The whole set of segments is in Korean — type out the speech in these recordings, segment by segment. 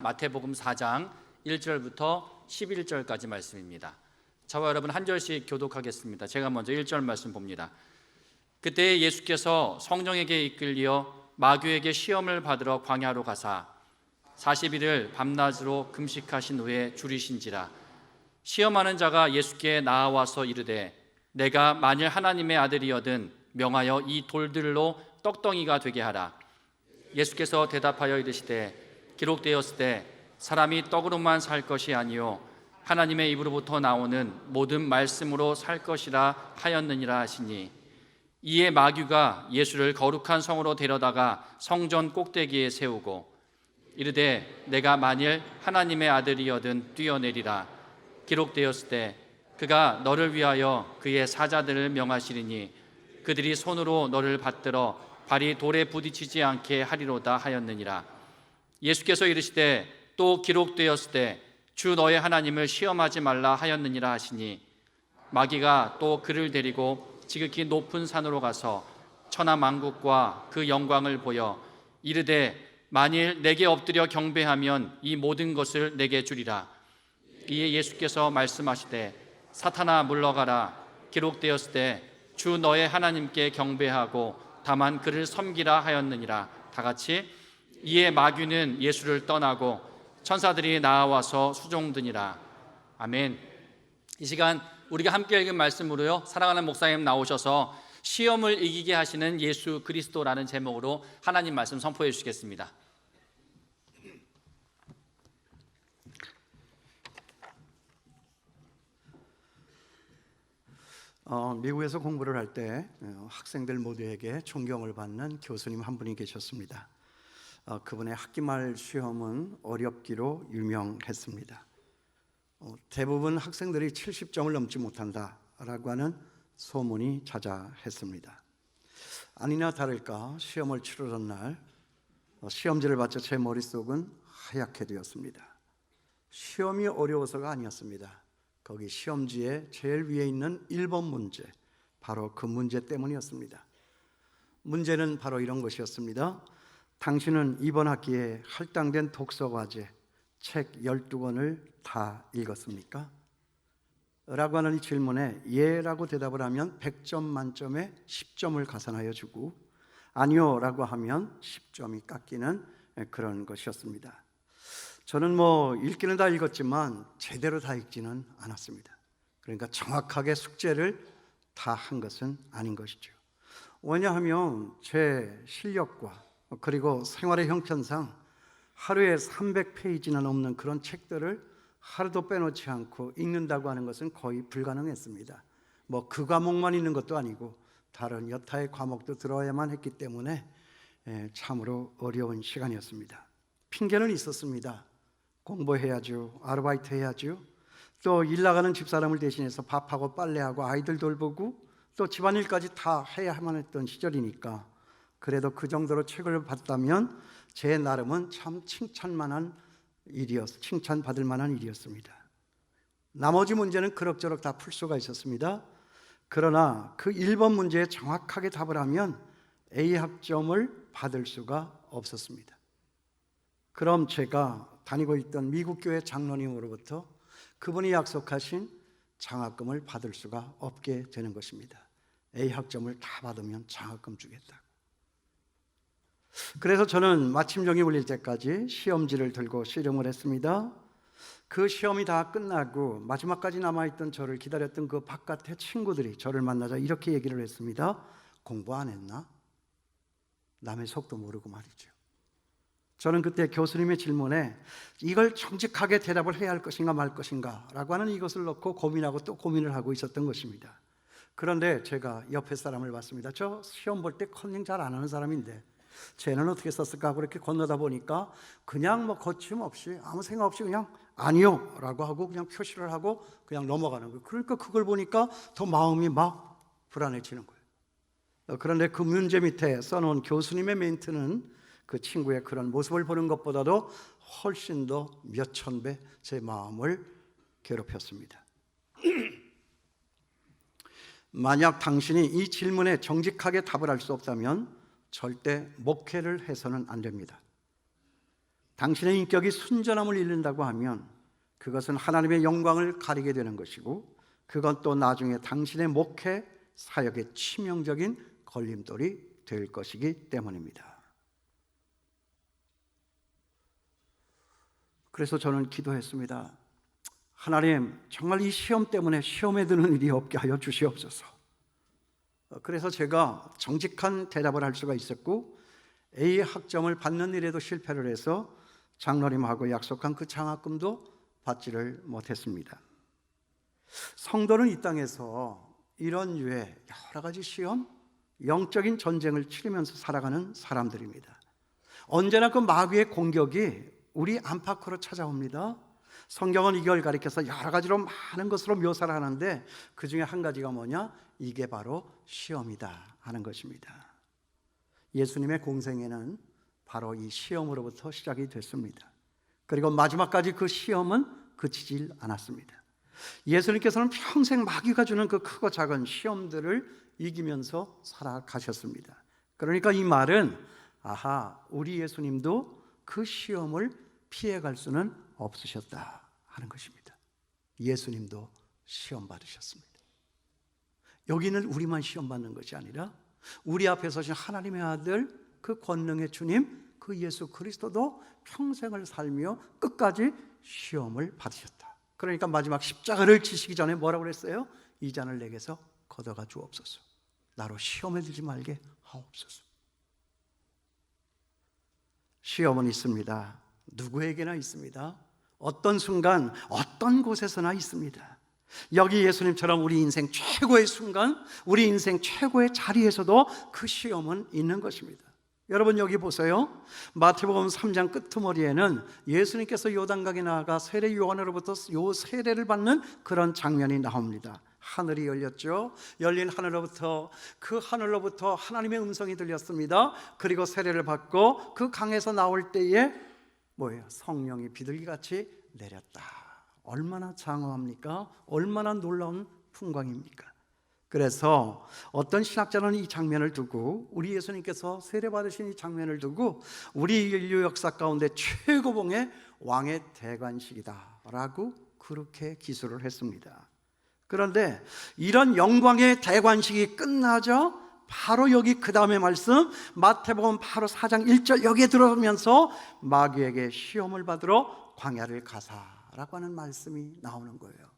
마태복음 4장 1절부터 11절까지 말씀입니다. 저와 여러분 한 절씩 교독하겠습니다. 제가 먼저 1절 말씀 봅니다. 그때 예수께서 성령에게 이끌리어 마귀에게 시험을 받으러 광야로 가사 40일을 밤낮으로 금식하신 후에 줄이신지라. 시험하는 자가 예수께 나아와서 이르되 내가 만일 하나님의 아들이여든 명하여 이 돌들로 떡덩이가 되게 하라. 예수께서 대답하여 이르시되 기록되었을 때 사람이 떡으로만 살 것이 아니요 하나님의 입으로부터 나오는 모든 말씀으로 살 것이라 하였느니라 하시니, 이에 마귀가 예수를 거룩한 성으로 데려다가 성전 꼭대기에 세우고 이르되 내가 만일 하나님의 아들이여든 뛰어내리라. 기록되었을 때 그가 너를 위하여 그의 사자들을 명하시리니 그들이 손으로 너를 받들어 발이 돌에 부딪히지 않게 하리로다 하였느니라. 예수께서 이르시되 또 기록되었을 때 주 너의 하나님을 시험하지 말라 하였느니라 하시니, 마귀가 또 그를 데리고 지극히 높은 산으로 가서 천하 만국과 그 영광을 보여 이르되 만일 내게 엎드려 경배하면 이 모든 것을 내게 주리라. 이에 예수께서 말씀하시되 사탄아 물러가라. 기록되었을 때 주 너의 하나님께 경배하고 다만 그를 섬기라 하였느니라. 다 같이 이에 마귀는 예수를 떠나고 천사들이 나와서 수종드니라. 아멘. 이 시간 우리가 함께 읽은 말씀으로요, 사랑하는 목사님 나오셔서 시험을 이기게 하시는 예수 그리스도라는 제목으로 하나님 말씀 선포해 주시겠습니다. 미국에서 공부를 할 때 학생들 모두에게 존경을 받는 교수님 한 분이 계셨습니다. 그분의 학기말 시험은 어렵기로 유명했습니다. 대부분 학생들이 70점을 넘지 못한다라고 하는 소문이 자자했습니다. 아니나 다를까 시험을 치르던 날 시험지를 받자 제 머릿속은 하얗게 되었습니다. 시험이 어려워서가 아니었습니다. 거기 시험지에 제일 위에 있는 1번 문제, 바로 그 문제 때문이었습니다. 문제는 바로 이런 것이었습니다. 당신은 이번 학기에 할당된 독서과제 책 12권을 다 읽었습니까? 라고 하는 이 질문에 예라고 대답을 하면 100점 만점에 10점을 가산하여 주고 아니요 라고 하면 10점이 깎이는 그런 것이었습니다. 저는 읽기는 다 읽었지만 제대로 다 읽지는 않았습니다. 그러니까 정확하게 숙제를 다 한 것은 아닌 것이죠. 왜냐하면 제 실력과 그리고 생활의 형편상 하루에 300페이지나 넘는 그런 책들을 하루도 빼놓지 않고 읽는다고 하는 것은 거의 불가능했습니다. 그 과목만 있는 것도 아니고 다른 여타의 과목도 들어야만 했기 때문에 참으로 어려운 시간이었습니다. 핑계는 있었습니다. 공부해야죠, 아르바이트 해야죠, 또 일 나가는 집사람을 대신해서 밥하고 빨래하고 아이들 돌보고 또 집안일까지 다 해야만 했던 시절이니까 그래도 그 정도로 책을 봤다면 제 나름은 참 칭찬받을 만한 일이었습니다. 나머지 문제는 그럭저럭 다 풀 수가 있었습니다. 그러나 그 1번 문제에 정확하게 답을 하면 A 학점을 받을 수가 없었습니다. 그럼 제가 다니고 있던 미국 교회 장로님으로부터 그분이 약속하신 장학금을 받을 수가 없게 되는 것입니다. A 학점을 다 받으면 장학금 주겠다고. 그래서 저는 마침종이 울릴 때까지 시험지를 들고 씨름을 했습니다. 그 시험이 다 끝나고 마지막까지 남아있던 저를 기다렸던 그 바깥의 친구들이 저를 만나자 이렇게 얘기를 했습니다. 공부 안 했나? 남의 속도 모르고 말이죠. 저는 그때 교수님의 질문에 이걸 정직하게 대답을 해야 할 것인가 말 것인가 라고 하는 이것을 놓고 고민하고 또 고민을 하고 있었던 것입니다. 그런데 제가 옆에 사람을 봤습니다. 저 시험 볼 때 컨닝 잘 안 하는 사람인데 쟤는 어떻게 썼을까 하고 이렇게 건너다 보니까 그냥 거침없이 아무 생각 없이 그냥 아니요 라고 하고 그냥 표시를 하고 그냥 넘어가는 거예요. 그러니까 그걸 보니까 더 마음이 막 불안해지는 거예요. 그런데 그 문제 밑에 써놓은 교수님의 멘트는 그 친구의 그런 모습을 보는 것보다도 훨씬 더 몇천 배 제 마음을 괴롭혔습니다. 만약 당신이 이 질문에 정직하게 답을 할 수 없다면 절대 목회를 해서는 안 됩니다. 당신의 인격이 순전함을 잃는다고 하면 그것은 하나님의 영광을 가리게 되는 것이고, 그건 또 나중에 당신의 목회 사역의 치명적인 걸림돌이 될 것이기 때문입니다. 그래서 저는 기도했습니다. 하나님, 정말 이 시험 때문에 시험에 드는 일이 없게 하여 주시옵소서. 그래서 제가 정직한 대답을 할 수가 있었고, A 학점을 받는 일에도 실패를 해서 장로님하고 약속한 그 장학금도 받지를 못했습니다. 성도는 이 땅에서 이런 유의 여러 가지 시험, 영적인 전쟁을 치르면서 살아가는 사람들입니다. 언제나 그 마귀의 공격이 우리 안팎으로 찾아옵니다. 성경은 이걸 가리켜서 여러 가지로 많은 것으로 묘사를 하는데, 그 중에 한 가지가 뭐냐? 이게 바로 시험이다 하는 것입니다. 예수님의 공생애는 바로 이 시험으로부터 시작이 됐습니다. 그리고 마지막까지 그 시험은 그치질 않았습니다. 예수님께서는 평생 마귀가 주는 그 크고 작은 시험들을 이기면서 살아가셨습니다. 그러니까 이 말은, 아하, 우리 예수님도 그 시험을 피해갈 수는 없으셨다 하는 것입니다. 예수님도 시험 받으셨습니다. 여기는 우리만 시험 받는 것이 아니라 우리 앞에 서신 하나님의 아들, 그 권능의 주님, 그 예수 그리스도도 평생을 살며 끝까지 시험을 받으셨다. 그러니까 마지막 십자가를 지시기 전에 뭐라고 그랬어요? 이 잔을 내게서 걷어가 주옵소서. 나로 시험에 들지 말게 하옵소서. 시험은 있습니다. 누구에게나 있습니다. 어떤 순간, 어떤 곳에서나 있습니다. 여기 예수님처럼 우리 인생 최고의 순간, 우리 인생 최고의 자리에서도 그 시험은 있는 것입니다. 여러분 여기 보세요. 마태복음 3장 끄트머리에는 예수님께서 요단강에 나아가 세례 요한으로부터 요 세례를 받는 그런 장면이 나옵니다. 하늘이 열렸죠. 열린 하늘로부터, 그 하늘로부터 하나님의 음성이 들렸습니다. 그리고 세례를 받고 그 강에서 나올 때에 뭐예요? 성령이 비둘기같이 내렸다. 얼마나 장엄합니까? 얼마나 놀라운 풍광입니까? 그래서 어떤 신학자는 이 장면을 두고, 우리 예수님께서 세례받으신 이 장면을 두고 우리 인류 역사 가운데 최고봉의 왕의 대관식이다 라고 그렇게 기술을 했습니다. 그런데 이런 영광의 대관식이 끝나죠. 바로 여기 그 다음에 말씀, 마태복음 바로 4장 1절 여기에 들어오면서 마귀에게 시험을 받으러 광야를 가사라고 하는 말씀이 나오는 거예요.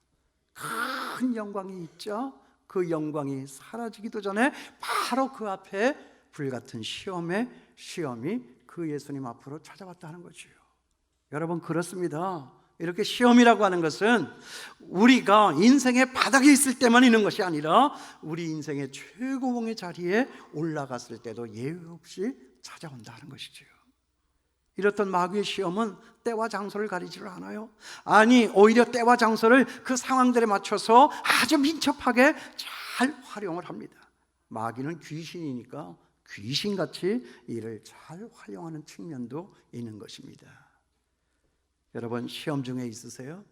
큰 영광이 있죠. 그 영광이 사라지기도 전에 바로 그 앞에 불같은 시험이 그 예수님 앞으로 찾아왔다는 거죠. 여러분 그렇습니다. 이렇게 시험이라고 하는 것은 우리가 인생의 바닥에 있을 때만 있는 것이 아니라 우리 인생의 최고봉의 자리에 올라갔을 때도 예외 없이 찾아온다는 것이죠. 이렇던 마귀의 시험은 때와 장소를 가리지를 않아요. 아니, 오히려 때와 장소를 그 상황들에 맞춰서 아주 민첩하게 잘 활용을 합니다. 마귀는 귀신이니까 귀신같이 이를 잘 활용하는 측면도 있는 것입니다. 여러분 시험 중에 있으세요?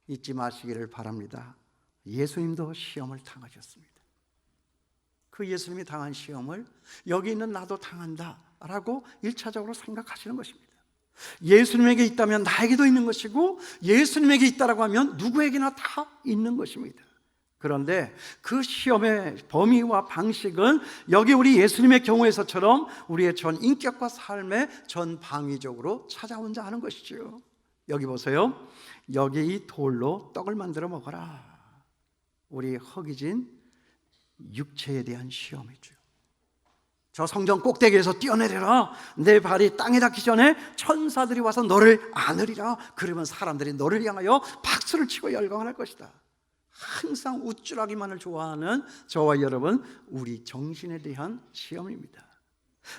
잊지 마시기를 바랍니다. 예수님도 시험을 당하셨습니다. 그 예수님이 당한 시험을 여기 있는 나도 당한다 라고 1차적으로 생각하시는 것입니다. 예수님에게 있다면 나에게도 있는 것이고, 예수님에게 있다라고 하면 누구에게나 다 있는 것입니다. 그런데 그 시험의 범위와 방식은 여기 우리 예수님의 경우에서처럼 우리의 전 인격과 삶의 전 방위적으로 찾아온다 하는 것이죠. 여기 보세요. 여기 이 돌로 떡을 만들어 먹어라. 우리 허기진 육체에 대한 시험이죠. 저 성전 꼭대기에서 뛰어내려라. 내 발이 땅에 닿기 전에 천사들이 와서 너를 안으리라. 그러면 사람들이 너를 향하여 박수를 치고 열광할 것이다. 항상 우쭐하기만을 좋아하는 저와 여러분, 우리 정신에 대한 시험입니다.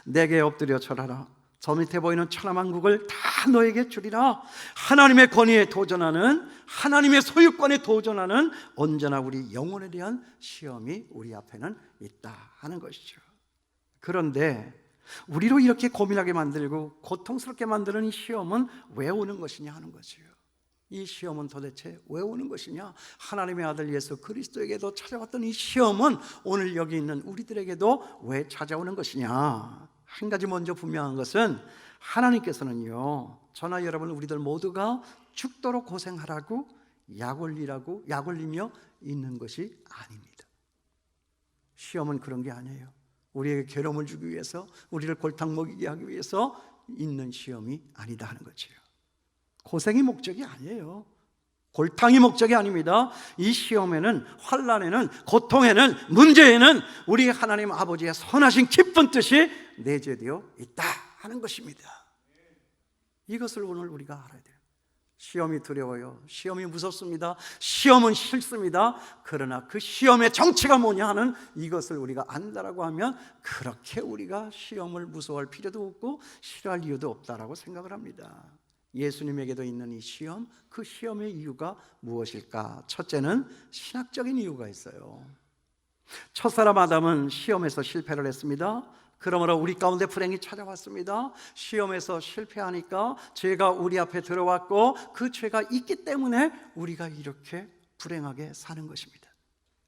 내게 엎드려 절하라. 저 밑에 보이는 천하만국을 다 너에게 주리라. 하나님의 권위에 도전하는, 하나님의 소유권에 도전하는 언제나 우리 영혼에 대한 시험이 우리 앞에는 있다 하는 것이죠. 그런데 우리로 이렇게 고민하게 만들고 고통스럽게 만드는 이 시험은 왜 오는 것이냐 하는 거죠. 이 시험은 도대체 왜 오는 것이냐? 하나님의 아들 예수 그리스도에게도 찾아왔던 이 시험은 오늘 여기 있는 우리들에게도 왜 찾아오는 것이냐? 한 가지 먼저 분명한 것은 하나님께서는요, 저나 여러분 우리들 모두가 죽도록 고생하라고 약 올리며 있는 것이 아닙니다. 시험은 그런 게 아니에요. 우리에게 괴로움을 주기 위해서, 우리를 골탕 먹이게 하기 위해서 있는 시험이 아니다 하는 거지요. 고생이 목적이 아니에요. 골탕이 목적이 아닙니다. 이 시험에는, 환난에는, 고통에는, 문제에는 우리 하나님 아버지의 선하신 깊은 뜻이 내재되어 있다 하는 것입니다. 이것을 오늘 우리가 알아야 돼요. 시험이 두려워요. 시험이 무섭습니다. 시험은 싫습니다. 그러나 그 시험의 정체가 뭐냐 하는 이것을 우리가 안다라고 하면 그렇게 우리가 시험을 무서워할 필요도 없고 싫어할 이유도 없다라고 생각을 합니다. 예수님에게도 있는 이 시험, 그 시험의 이유가 무엇일까? 첫째는 신학적인 이유가 있어요. 첫사람 아담은 시험에서 실패를 했습니다. 그러므로 우리 가운데 불행이 찾아왔습니다. 시험에서 실패하니까 죄가 우리 앞에 들어왔고 그 죄가 있기 때문에 우리가 이렇게 불행하게 사는 것입니다.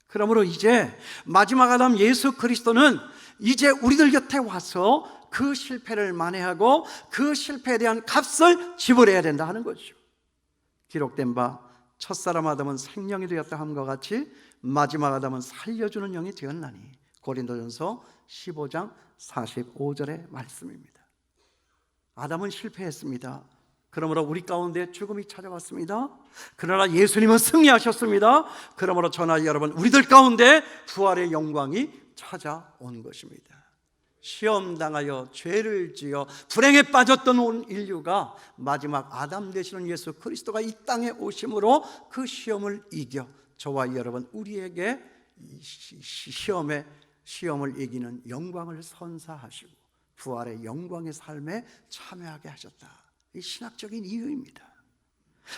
그러므로 이제 마지막 아담 예수 그리스도는 이제 우리들 곁에 와서 그 실패를 만회하고 그 실패에 대한 값을 지불해야 된다 하는 거죠. 기록된 바 첫사람 아담은 생명이 되었다 함과 같이 마지막 아담은 살려주는 영이 되었나니, 고린도전서 15장 45절의 말씀입니다. 아담은 실패했습니다. 그러므로 우리 가운데 죽음이 찾아왔습니다. 그러나 예수님은 승리하셨습니다. 그러므로 저나 여러분 우리들 가운데 부활의 영광이 찾아온 것입니다. 시험당하여 죄를 지어 불행에 빠졌던 온 인류가 마지막 아담 되시는 예수 그리스도가 이 땅에 오심으로 그 시험을 이겨 저와 여러분 우리에게 시험을 이기는 영광을 선사하시고 부활의 영광의 삶에 참여하게 하셨다. 이 신학적인 이유입니다.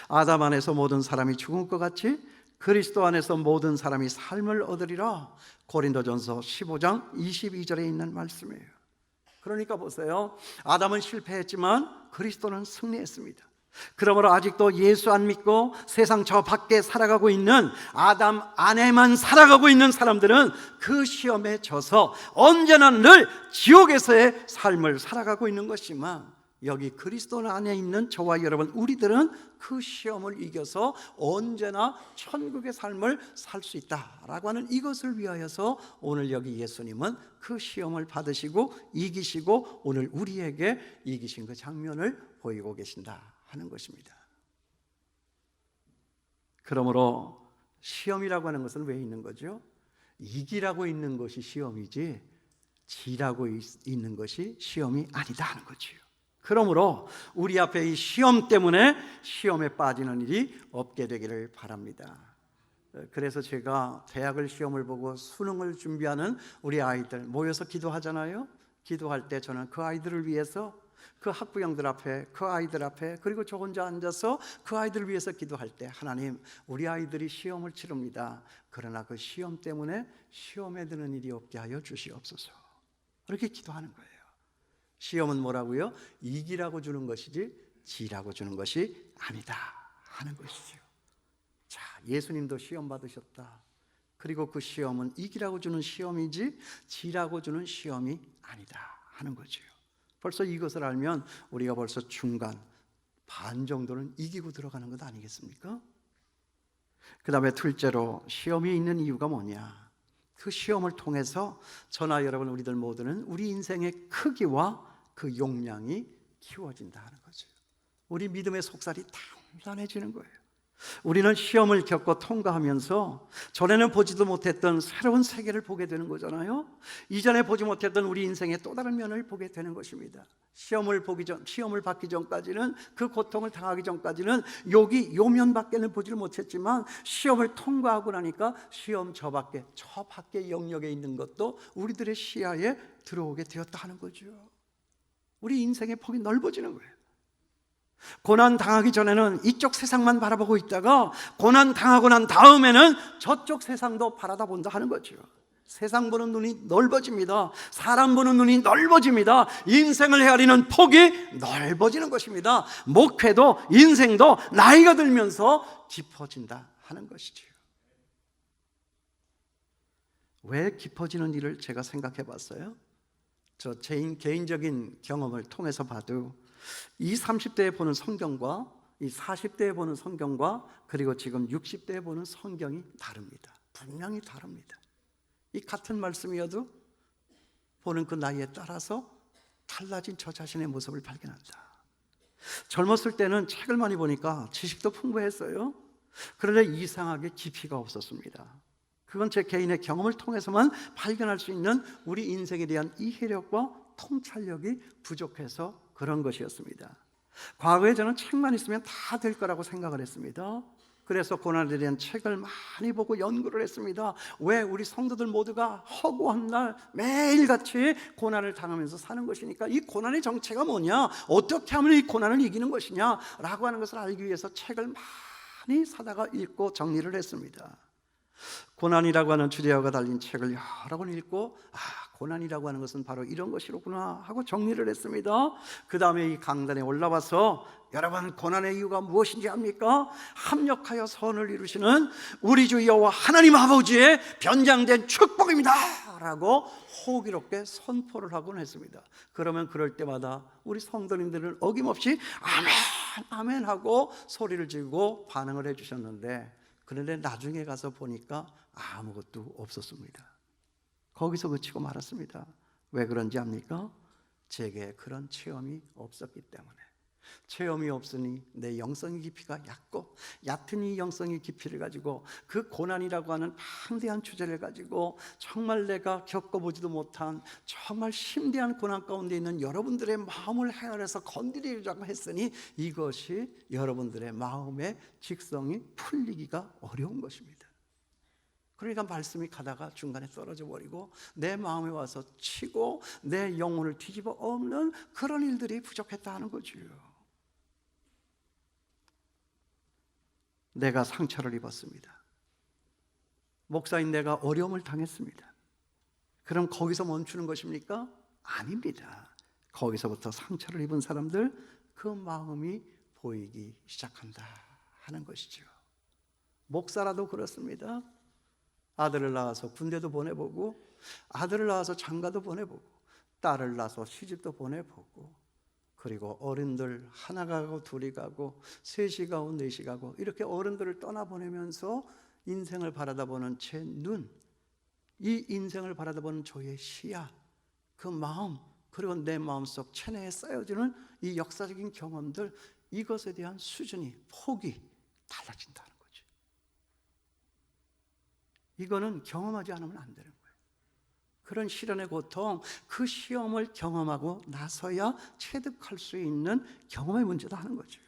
아담 안에서 모든 사람이 죽은 것 같이 그리스도 안에서 모든 사람이 삶을 얻으리라. 고린도전서 15장 22절에 있는 말씀이에요. 그러니까 보세요. 아담은 실패했지만 그리스도는 승리했습니다. 그러므로 아직도 예수 안 믿고 세상 저 밖에 살아가고 있는, 아담 안에만 살아가고 있는 사람들은 그 시험에 져서 언제나 늘 지옥에서의 삶을 살아가고 있는 것이지만, 여기 그리스도 안에 있는 저와 여러분 우리들은 그 시험을 이겨서 언제나 천국의 삶을 살 수 있다라고 하는 이것을 위하여서 오늘 여기 예수님은 그 시험을 받으시고 이기시고 오늘 우리에게 이기신 그 장면을 보이고 계신다 하는 것입니다. 그러므로 시험이라고 하는 것은 왜 있는 거죠? 이기라고 있는 것이 시험이지 지라고 있는 것이 시험이 아니다 하는 거지요. 그러므로 우리 앞에 이 시험 때문에 시험에 빠지는 일이 없게 되기를 바랍니다. 그래서 제가 대학을 시험을 보고 수능을 준비하는 우리 아이들 모여서 기도하잖아요. 기도할 때 저는 그 아이들을 위해서, 그 학부형들 앞에, 그 아이들 앞에, 그리고 저 혼자 앉아서 그 아이들을 위해서 기도할 때, 하나님, 우리 아이들이 시험을 치릅니다. 그러나 그 시험 때문에 시험에 드는 일이 없게 하여 주시옵소서. 그렇게 기도하는 거예요. 시험은 뭐라고요? 이기라고 주는 것이지 지라고 주는 것이 아니다 하는 것이죠. 자, 예수님도 시험 받으셨다. 그리고 그 시험은 이기라고 주는 시험이지 지라고 주는 시험이 아니다 하는 거죠. 벌써 이것을 알면 우리가 벌써 중간, 반 정도는 이기고 들어가는 것 아니겠습니까? 그 다음에 둘째로 시험이 있는 이유가 뭐냐? 그 시험을 통해서 저나 여러분 우리들 모두는 우리 인생의 크기와 그 용량이 키워진다 하는 거죠. 우리 믿음의 속살이 단단해지는 거예요. 우리는 시험을 겪고 통과하면서 전에는 보지도 못했던 새로운 세계를 보게 되는 거잖아요. 이전에 보지 못했던 우리 인생의 또 다른 면을 보게 되는 것입니다. 시험을 받기 전까지는, 그 고통을 당하기 전까지는 여기 요 면밖에는 보지를 못했지만 시험을 통과하고 나니까 시험 저 밖에 영역에 있는 것도 우리들의 시야에 들어오게 되었다 하는 거죠. 우리 인생의 폭이 넓어지는 거예요. 고난 당하기 전에는 이쪽 세상만 바라보고 있다가 고난 당하고 난 다음에는 저쪽 세상도 바라다본다 하는 거죠. 세상 보는 눈이 넓어집니다. 사람 보는 눈이 넓어집니다. 인생을 헤아리는 폭이 넓어지는 것입니다. 목회도 인생도 나이가 들면서 깊어진다 하는 것이죠. 왜 깊어지는 일을 제가 생각해 봤어요. 저 개인적인 경험을 통해서 봐도 이 30대에 보는 성경과 이 40대에 보는 성경과 그리고 지금 60대에 보는 성경이 다릅니다. 분명히 다릅니다. 이 같은 말씀이어도 보는 그 나이에 따라서 달라진 저 자신의 모습을 발견한다. 젊었을 때는 책을 많이 보니까 지식도 풍부했어요. 그런데 이상하게 깊이가 없었습니다. 그건 제 개인의 경험을 통해서만 발견할 수 있는 우리 인생에 대한 이해력과 통찰력이 부족해서 그런 것이었습니다. 과거에 저는 책만 있으면 다 될 거라고 생각을 했습니다. 그래서 고난에 대한 책을 많이 보고 연구를 했습니다. 왜? 우리 성도들 모두가 허구한 날 매일같이 고난을 당하면서 사는 것이니까 이 고난의 정체가 뭐냐? 어떻게 하면 이 고난을 이기는 것이냐? 라고 하는 것을 알기 위해서 책을 많이 사다가 읽고 정리를 했습니다. 고난이라고 하는 주제어가 달린 책을 여러 권 읽고 고난이라고 하는 것은 바로 이런 것이로구나 하고 정리를 했습니다. 그 다음에 이 강단에 올라와서 여러분, 고난의 이유가 무엇인지 압니까? 합력하여 선을 이루시는 우리 주 여호와 하나님 아버지의 변장된 축복입니다 라고 호기롭게 선포를 하곤 했습니다. 그러면 그럴 때마다 우리 성도님들은 어김없이 아멘 아멘 하고 소리를 지르고 반응을 해주셨는데, 그런데 나중에 가서 보니까 아무것도 없었습니다. 거기서 그치고 말았습니다. 왜 그런지 압니까? 제게 그런 체험이 없었기 때문에. 체험이 없으니 내 영성의 깊이가 얕고, 얕은 이 영성의 깊이를 가지고 그 고난이라고 하는 방대한 주제를 가지고 정말 내가 겪어보지도 못한 정말 심대한 고난 가운데 있는 여러분들의 마음을 헤아려서 건드리려고 했으니 이것이 여러분들의 마음의 직성이 풀리기가 어려운 것입니다. 그러니까 말씀이 가다가 중간에 떨어져 버리고 내 마음에 와서 치고 내 영혼을 뒤집어 엎는 그런 일들이 부족했다 하는 거지요. 내가 상처를 입었습니다. 목사인 내가 어려움을 당했습니다. 그럼 거기서 멈추는 것입니까? 아닙니다. 거기서부터 상처를 입은 사람들 그 마음이 보이기 시작한다 하는 것이죠. 목사라도 그렇습니다. 아들을 낳아서 군대도 보내보고, 아들을 낳아서 장가도 보내보고, 딸을 낳아서 시집도 보내보고, 그리고 어른들 하나 가고 둘이 가고 셋이 가고 넷이 가고 이렇게 어른들을 떠나보내면서 인생을 바라다보는 제 눈, 이 인생을 바라다보는 저의 시야, 그 마음, 그리고 내 마음속 체내에 쌓여지는 이 역사적인 경험들, 이것에 대한 수준이, 폭이 달라진다는 거죠. 이거는 경험하지 않으면 안 되는 거예요. 그런 시련의 고통, 그 시험을 경험하고 나서야 체득할 수 있는 경험의 문제다 하는 거죠.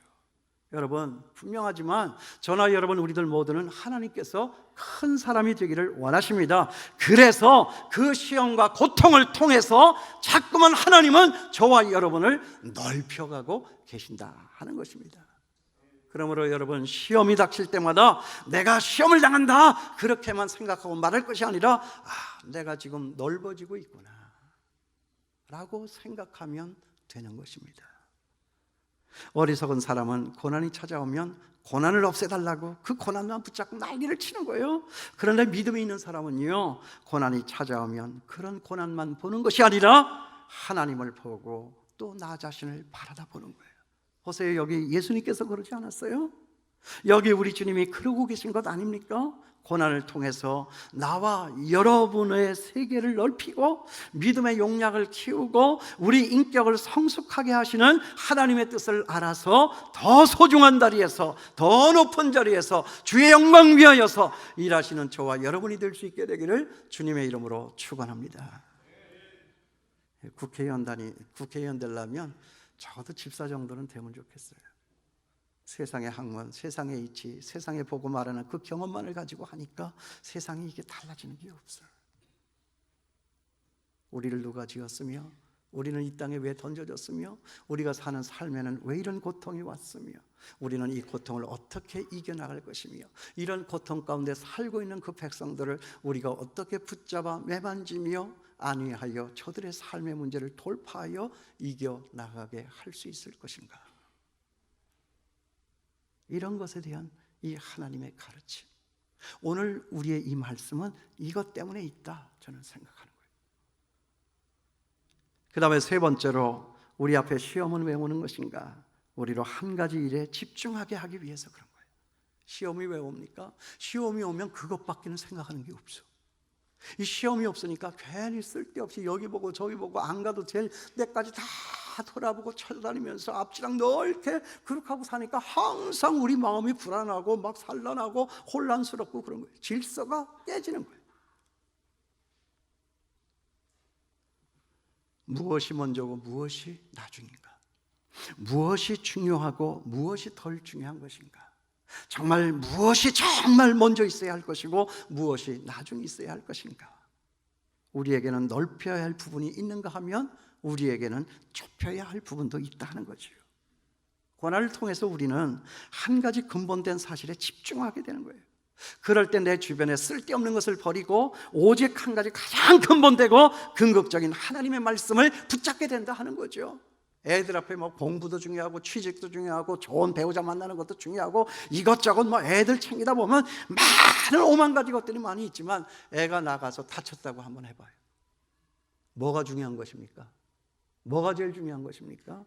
여러분, 분명하지만 저나 여러분 우리들 모두는 하나님께서 큰 사람이 되기를 원하십니다. 그래서 그 시험과 고통을 통해서 자꾸만 하나님은 저와 여러분을 넓혀가고 계신다 하는 것입니다. 그러므로 여러분, 시험이 닥칠 때마다 내가 시험을 당한다 그렇게만 생각하고 말할 것이 아니라 내가 지금 넓어지고 있구나 라고 생각하면 되는 것입니다. 어리석은 사람은 고난이 찾아오면 고난을 없애달라고 그 고난만 붙잡고 난리를 치는 거예요. 그런데 믿음이 있는 사람은요, 고난이 찾아오면 그런 고난만 보는 것이 아니라 하나님을 보고 또 나 자신을 바라다 보는 거예요. 보세요, 여기 예수님께서 그러지 않았어요? 여기 우리 주님이 그러고 계신 것 아닙니까? 고난을 통해서 나와 여러분의 세계를 넓히고 믿음의 용량을 키우고 우리 인격을 성숙하게 하시는 하나님의 뜻을 알아서 더 소중한 자리에서, 더 높은 자리에서 주의 영광 위하여서 일하시는 저와 여러분이 될 수 있게 되기를 주님의 이름으로 축원합니다. 국회의원 되려면 적어도 집사 정도는 되면 좋겠어요. 세상의 학문, 세상의 이치, 세상에 보고 말하는 그 경험만을 가지고 하니까 세상이 이게 달라지는 게 없어요. 우리를 누가 지었으며, 우리는 이 땅에 왜 던져졌으며, 우리가 사는 삶에는 왜 이런 고통이 왔으며, 우리는 이 고통을 어떻게 이겨나갈 것이며, 이런 고통 가운데 살고 있는 그 백성들을 우리가 어떻게 붙잡아 매만지며 안위하여 저들의 삶의 문제를 돌파하여 이겨나가게 할 수 있을 것인가. 이런 것에 대한 이 하나님의 가르침, 오늘 우리의 이 말씀은 이것 때문에 있다 저는 생각하는 거예요. 그 다음에 세 번째로 우리 앞에 시험은 왜 오는 것인가? 우리로 한 가지 일에 집중하게 하기 위해서 그런 거예요. 시험이 왜 옵니까? 시험이 오면 그것밖에는 생각하는 게 없어. 이 시험이 없으니까 괜히 쓸데없이 여기 보고 저기 보고 안 가도 될 데까지 다 돌아보고 찾아다니면서 앞지랑 넓게 그렇게 하고 사니까 항상 우리 마음이 불안하고 막 산란하고 혼란스럽고 그런 거예요. 질서가 깨지는 거예요. 무엇이 먼저고 무엇이 나중인가? 무엇이 중요하고 무엇이 덜 중요한 것인가? 정말 무엇이 정말 먼저 있어야 할 것이고 무엇이 나중에 있어야 할 것인가? 우리에게는 넓혀야 할 부분이 있는가 하면 우리에게는 좁혀야 할 부분도 있다 하는 거죠. 고난을 통해서 우리는 한 가지 근본된 사실에 집중하게 되는 거예요. 그럴 때 내 주변에 쓸데없는 것을 버리고 오직 한 가지 가장 근본되고 근극적인 하나님의 말씀을 붙잡게 된다 하는 거죠. 애들 앞에 뭐 공부도 중요하고 취직도 중요하고 좋은 배우자 만나는 것도 중요하고 이것저것 뭐 애들 챙기다 보면 많은 오만 가지 것들이 많이 있지만 애가 나가서 다쳤다고 한번 해봐요. 뭐가 중요한 것입니까? 뭐가 제일 중요한 것입니까?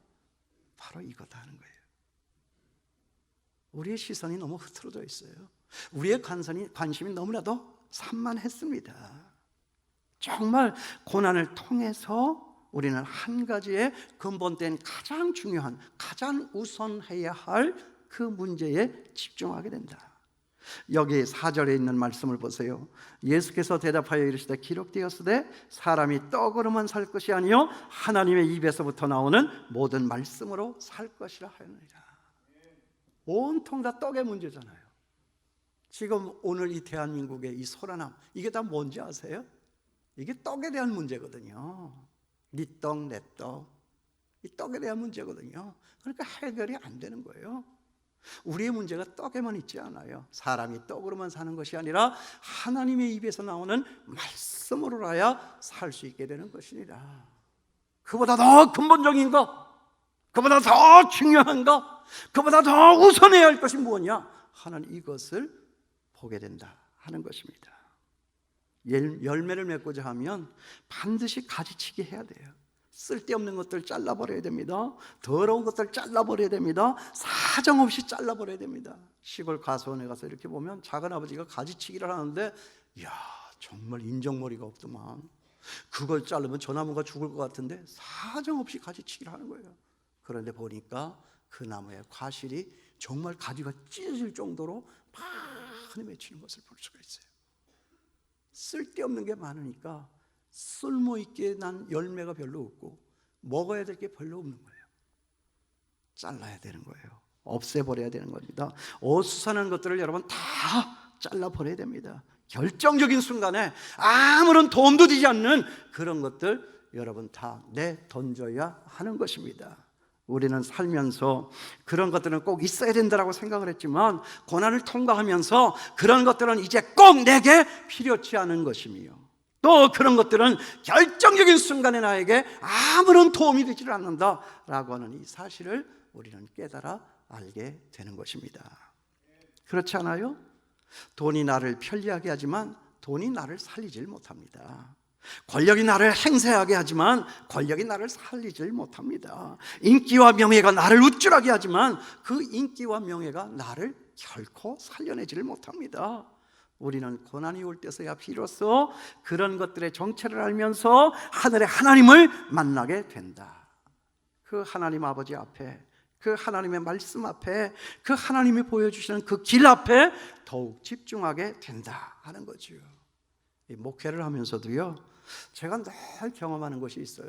바로 이거다 하는 거예요. 우리의 시선이 너무 흐트러져 있어요. 우리의 관심이 너무나도 산만했습니다. 정말 고난을 통해서 우리는 한 가지의 근본된 가장 중요한, 가장 우선해야 할 그 문제에 집중하게 된다. 여기 4절에 있는 말씀을 보세요. 예수께서 대답하여 이르시되 기록되었으되 사람이 떡으로만 살 것이 아니요 하나님의 입에서부터 나오는 모든 말씀으로 살 것이라 하느니라. 온통 다 떡의 문제잖아요. 지금 오늘 이 대한민국의 이 소란함, 이게 다 뭔지 아세요? 이게 떡에 대한 문제거든요. 네 떡, 내 떡, 이 떡에 대한 문제거든요. 그러니까 해결이 안 되는 거예요. 우리의 문제가 떡에만 있지 않아요. 사람이 떡으로만 사는 것이 아니라 하나님의 입에서 나오는 말씀으로라야 살 수 있게 되는 것이니라. 그보다 더 근본적인 것, 그보다 더 중요한 것, 그보다 더 우선해야 할 것이 무엇이냐? 하나님 이것을 보게 된다 하는 것입니다. 열매를 맺고자 하면 반드시 가지치기 해야 돼요. 쓸데없는 것들 잘라버려야 됩니다. 더러운 것들 잘라버려야 됩니다. 사정없이 잘라버려야 됩니다. 시골 가수원에 가서 이렇게 보면 작은아버지가 가지치기를 하는데 이야 정말 인정머리가 없더만. 그걸 자르면 저 나무가 죽을 것 같은데 사정없이 가지치기를 하는 거예요. 그런데 보니까 그 나무의 과실이 정말 가지가 찢어질 정도로 많이 맺히는 것을 볼 수가 있어요. 쓸데없는 게 많으니까 쓸모있게 난 열매가 별로 없고 먹어야 될 게 별로 없는 거예요. 잘라야 되는 거예요. 없애버려야 되는 겁니다. 어수선한 것들을 여러분 다 잘라버려야 됩니다. 결정적인 순간에 아무런 도움도 되지 않는 그런 것들 여러분 다 내던져야 하는 것입니다. 우리는 살면서 그런 것들은 꼭 있어야 된다고 생각을 했지만 고난을 통과하면서 그런 것들은 이제 꼭 내게 필요치 않은 것이며 또 그런 것들은 결정적인 순간에 나에게 아무런 도움이 되지 않는다라고 하는 이 사실을 우리는 깨달아 알게 되는 것입니다. 그렇지 않아요? 돈이 나를 편리하게 하지만 돈이 나를 살리질 못합니다. 권력이 나를 행세하게 하지만 권력이 나를 살리질 못합니다. 인기와 명예가 나를 우쭐하게 하지만 그 인기와 명예가 나를 결코 살려내지를 못합니다. 우리는 고난이 올 때서야 비로소 그런 것들의 정체를 알면서 하늘의 하나님을 만나게 된다. 그 하나님 아버지 앞에, 그 하나님의 말씀 앞에, 그 하나님이 보여주시는 그 길 앞에 더욱 집중하게 된다 하는 거죠. 이 목회를 하면서도요, 제가 늘 경험하는 것이 있어요.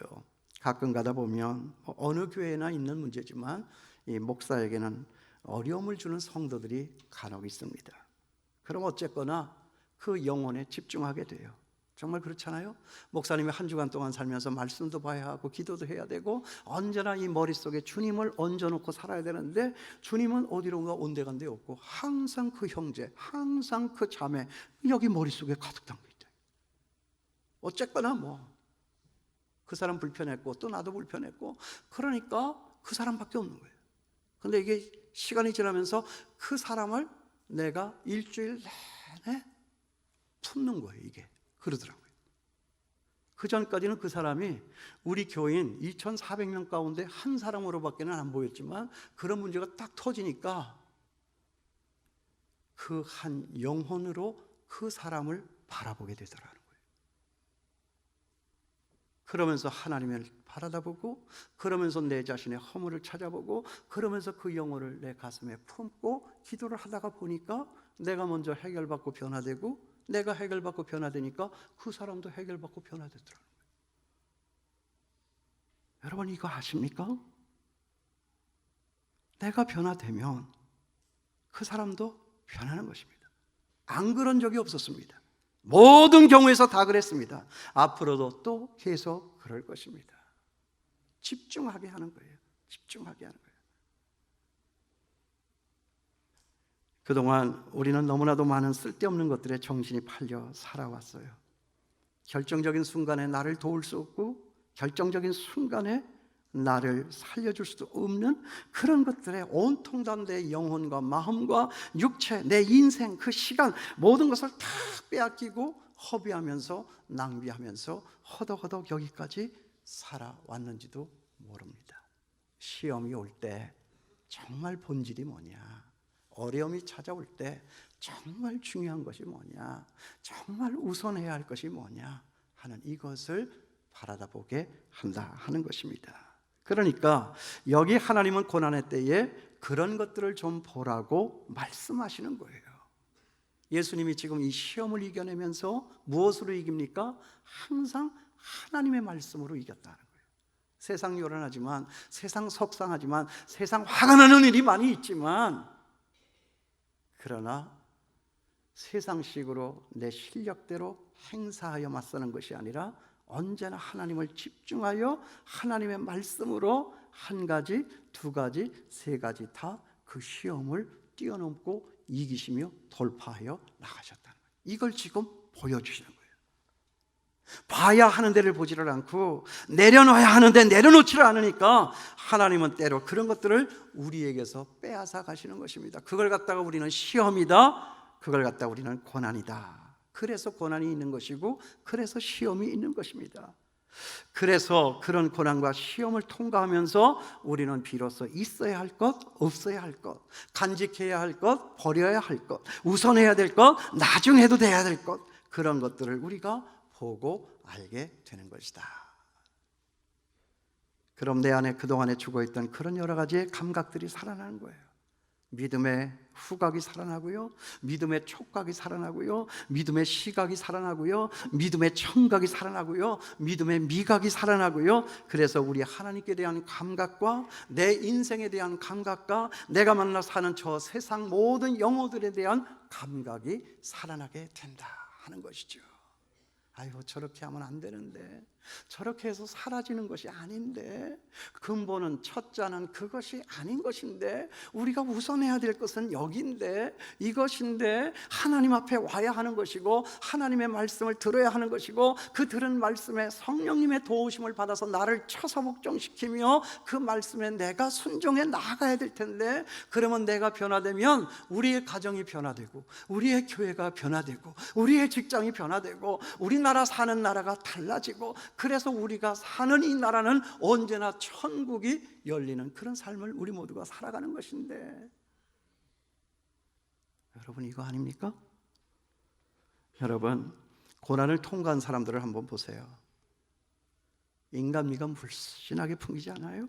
가끔 가다 보면 어느 교회나 있는 문제지만 이 목사에게는 어려움을 주는 성도들이 간혹 있습니다. 그럼 어쨌거나 그 영혼에 집중하게 돼요. 정말 그렇잖아요? 목사님이 한 주간 동안 살면서 말씀도 봐야 하고 기도도 해야 되고 언제나 이 머릿속에 주님을 얹어놓고 살아야 되는데 주님은 어디론가 온데간데 없고 항상 그 형제, 항상 그 자매 여기 머릿속에 가득 담겨 있다. 어쨌거나 뭐 그 사람 불편했고 또 나도 불편했고 그러니까 그 사람밖에 없는 거예요. 근데 이게 시간이 지나면서 그 사람을 내가 일주일 내내 품는 거예요. 이게 그러더라고요. 그 전까지는 그 사람이 우리 교인 2,400명 가운데 한 사람으로밖에는 안 보였지만 그런 문제가 딱 터지니까 그 한 영혼으로 그 사람을 바라보게 되더라는 거예요. 그러면서 하나님을 바라다보고, 그러면서 내 자신의 허물을 찾아보고, 그러면서 그 영혼을 내 가슴에 품고 기도를 하다가 보니까 내가 먼저 해결받고 변화되고, 내가 해결받고 변화되니까 그 사람도 해결받고 변화되더라는 거예요. 여러분 이거 아십니까? 내가 변화되면 그 사람도 변하는 것입니다. 안 그런 적이 없었습니다. 모든 경우에서 다 그랬습니다. 앞으로도 또 계속 그럴 것입니다. 집중하게 하는 거예요. 집중하게 하는 거예요. 그동안 우리는 너무나도 많은 쓸데없는 것들에 정신이 팔려 살아왔어요. 결정적인 순간에 나를 도울 수 없고, 결정적인 순간에 나를 살려줄 수도 없는 그런 것들에 온통 다 내 영혼과 마음과 육체, 내 인생, 그 시간 모든 것을 다 빼앗기고 허비하면서 낭비하면서 허덕허덕 여기까지 살아왔는지도 모릅니다. 시험이 올 때 정말 본질이 뭐냐, 어려움이 찾아올 때 정말 중요한 것이 뭐냐, 정말 우선해야 할 것이 뭐냐 하는 이것을 바라다보게 한다 하는 것입니다. 그러니까 여기 하나님은 고난의 때에 그런 것들을 좀 보라고 말씀하시는 거예요. 예수님이 지금 이 시험을 이겨내면서 무엇으로 이깁니까? 항상 하나님의 말씀으로 이겼다는 거예요. 세상 요란하지만, 세상 속상하지만, 세상 화가 나는 일이 많이 있지만, 그러나 세상식으로 내 실력대로 행사하여 맞서는 것이 아니라 언제나 하나님을 집중하여 하나님의 말씀으로 한 가지, 두 가지, 세 가지 다 그 시험을 뛰어넘고 이기시며 돌파하여 나가셨다는 거예요. 이걸 지금 보여주시는 거예요. 봐야 하는 데를 보지를 않고 내려놔야 하는데 내려놓지를 않으니까 하나님은 때로 그런 것들을 우리에게서 빼앗아 가시는 것입니다. 그걸 갖다가 우리는 시험이다, 그걸 갖다가 우리는 고난이다. 그래서 고난이 있는 것이고, 그래서 시험이 있는 것입니다. 그래서 그런 고난과 시험을 통과하면서 우리는 비로소 있어야 할 것, 없어야 할 것, 간직해야 할 것, 버려야 할 것, 우선해야 될 것, 나중 해도 돼야 될 것, 그런 것들을 우리가 보고 알게 되는 것이다. 그럼 내 안에 그동안에 죽어있던 그런 여러 가지의 감각들이 살아나는 거예요. 믿음의 후각이 살아나고요, 믿음의 촉각이 살아나고요, 믿음의 시각이 살아나고요, 믿음의 청각이 살아나고요, 믿음의 미각이 살아나고요. 그래서 우리 하나님께 대한 감각과 내 인생에 대한 감각과 내가 만나 사는 저 세상 모든 영혼들에 대한 감각이 살아나게 된다 하는 것이죠. 아이고, 저렇게 하면 안 되는데, 저렇게 해서 사라지는 것이 아닌데, 근본은 첫자는 그것이 아닌 것인데, 우리가 우선해야 될 것은 여기인데, 이것인데, 하나님 앞에 와야 하는 것이고, 하나님의 말씀을 들어야 하는 것이고, 그 들은 말씀에 성령님의 도우심을 받아서 나를 쳐서 복종시키며 그 말씀에 내가 순종해 나아가야 될 텐데, 그러면 내가 변화되면 우리의 가정이 변화되고, 우리의 교회가 변화되고, 우리의 직장이 변화되고, 우리나라 사는 나라가 달라지고, 그래서 우리가 사는 이 나라는 언제나 천국이 열리는 그런 삶을 우리 모두가 살아가는 것인데, 여러분 이거 아닙니까? 여러분, 고난을 통과한 사람들을 한번 보세요. 인간미가 물씬하게 풍기지 않아요?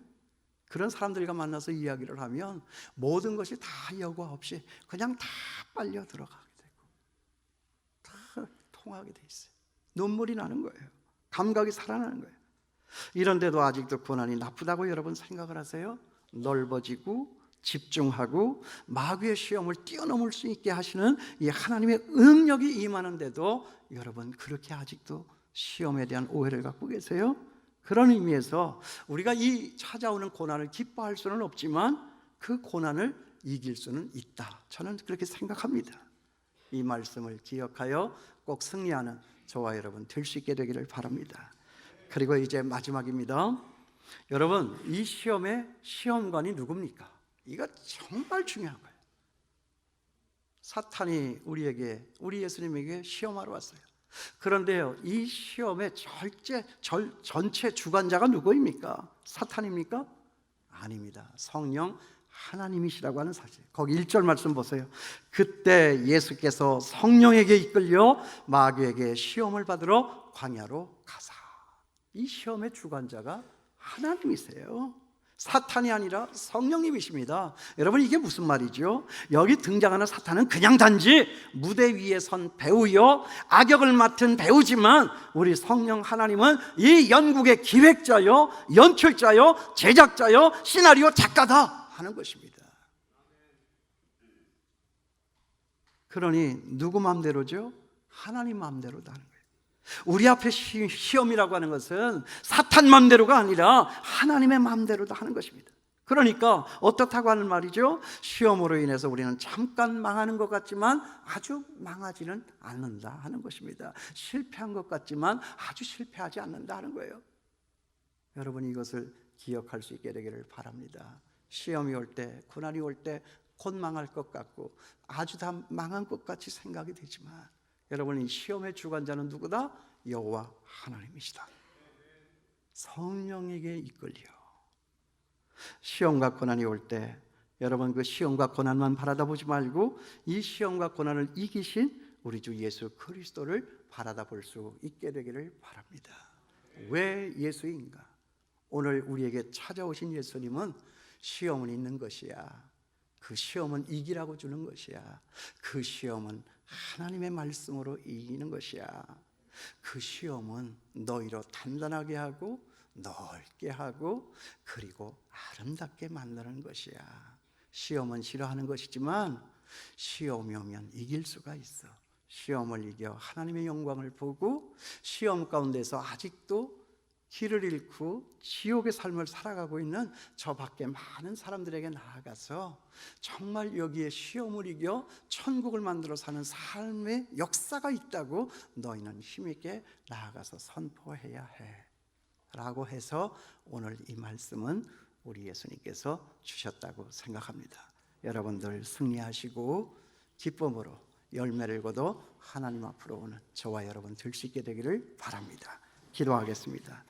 그런 사람들과 만나서 이야기를 하면 모든 것이 다 여과 없이 그냥 다 빨려 들어가게 되고 다 통하게 돼 있어요. 눈물이 나는 거예요. 감각이 살아나는 거예요. 이런데도 아직도 고난이 나쁘다고 여러분 생각을 하세요? 넓어지고 집중하고 마귀의 시험을 뛰어넘을 수 있게 하시는 이 하나님의 능력이 임하는데도 여러분 그렇게 아직도 시험에 대한 오해를 갖고 계세요? 그런 의미에서 우리가 이 찾아오는 고난을 기뻐할 수는 없지만 그 고난을 이길 수는 있다. 저는 그렇게 생각합니다. 이 말씀을 기억하여 꼭 승리하는 저와 여러분 될 수 있게 되기를 바랍니다. 그리고 이제 마지막입니다. 여러분, 이 시험의 시험관이 누굽니까? 이거 정말 중요한 거예요. 사탄이 우리 예수님에게 시험하러 왔어요. 그런데요, 이 시험의 전체 주관자가 누구입니까? 사탄입니까? 아닙니다. 성령 하나님이시라고 하는 사실. 거기 1절 말씀 보세요. 그때 예수께서 성령에게 이끌려 마귀에게 시험을 받으러 광야로 가사. 이 시험의 주관자가 하나님이세요. 사탄이 아니라 성령님이십니다. 여러분, 이게 무슨 말이죠? 여기 등장하는 사탄은 그냥 단지 무대 위에 선 배우요, 악역을 맡은 배우지만 우리 성령 하나님은 이 연극의 기획자요, 연출자요, 제작자요, 시나리오 작가다 하는 것입니다. 그러니 누구 마음대로죠? 하나님 마음대로다 하는 거예요. 우리 앞에 시험이라고 하는 것은 사탄 마음대로가 아니라 하나님의 마음대로다 하는 것입니다. 그러니까 어떻다고 하는 말이죠? 시험으로 인해서 우리는 잠깐 망하는 것 같지만 아주 망하지는 않는다 하는 것입니다. 실패한 것 같지만 아주 실패하지 않는다 하는 거예요. 여러분이 이것을 기억할 수 있게 되기를 바랍니다. 시험이 올 때, 고난이 올 때 곧 망할 것 같고 아주 다 망한 것 같이 생각이 되지만 여러분, 이 시험의 주관자는 누구다? 여호와 하나님이시다. 성령에게 이끌려 시험과 고난이 올 때 여러분, 그 시험과 고난만 바라다 보지 말고 이 시험과 고난을 이기신 우리 주 예수 그리스도를 바라다 볼 수 있게 되기를 바랍니다. 왜 예수인가? 오늘 우리에게 찾아오신 예수님은 시험은 있는 것이야. 그 시험은 이기라고 주는 것이야. 그 시험은 하나님의 말씀으로 이기는 것이야. 그 시험은 너희로 단단하게 하고 넓게 하고 그리고 아름답게 만드는 것이야. 시험은 싫어하는 것이지만 시험이 오면 이길 수가 있어. 시험을 이겨 하나님의 영광을 보고 시험 가운데서 아직도 길을 잃고 지옥의 삶을 살아가고 있는 저 밖에 많은 사람들에게 나아가서 정말 여기에 시험을 이겨 천국을 만들어 사는 삶의 역사가 있다고 너희는 힘있게 나아가서 선포해야 해 라고 해서 오늘 이 말씀은 우리 예수님께서 주셨다고 생각합니다. 여러분들 승리하시고 기쁨으로 열매를 거둬 하나님 앞으로 오는 저와 여러분 될 수 있게 되기를 바랍니다. 기도하겠습니다.